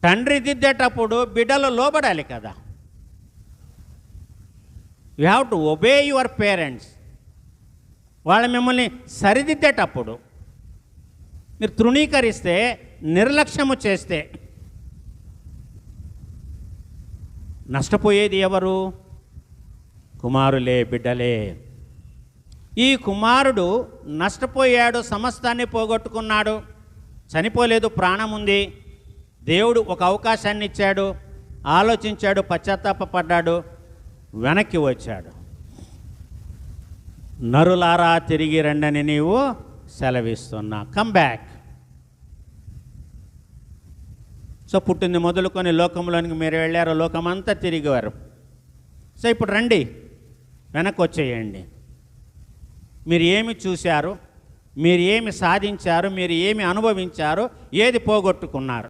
తండ్రి దిద్దేటప్పుడు బిడ్డలు లోబడాలి కదా. You have to obey your parents. వాళ్ళు మిమ్మల్ని సరిదిద్దేటప్పుడు మీరు తృణీకరిస్తే, నిర్లక్ష్యము చేస్తే నష్టపోయేది ఎవరు? కుమారులే, బిడ్డలే. ఈ కుమారుడు నష్టపోయాడు, సమస్తాన్ని పోగొట్టుకున్నాడు. చనిపోలేదు, ప్రాణం ఉంది. దేవుడు ఒక అవకాశాన్ని ఇచ్చాడు, ఆలోచించాడు, పశ్చాత్తాపపడ్డాడు, వెనక్కి వచ్చాడు. నరులారా తిరిగి రండని నీవు సెలవిస్తున్నా. Come back. సో పుట్టింది మొదలుకొని లోకంలోనికి మీరు వెళ్ళారు, లోకమంతా తిరిగారు. సో ఇప్పుడు రండి, వెనక్కి వచ్చేయండి. మీరు ఏమి చూశారు, మీరు ఏమి సాధించారు, మీరు ఏమి అనుభవించారు, ఏది పోగొట్టుకున్నారు?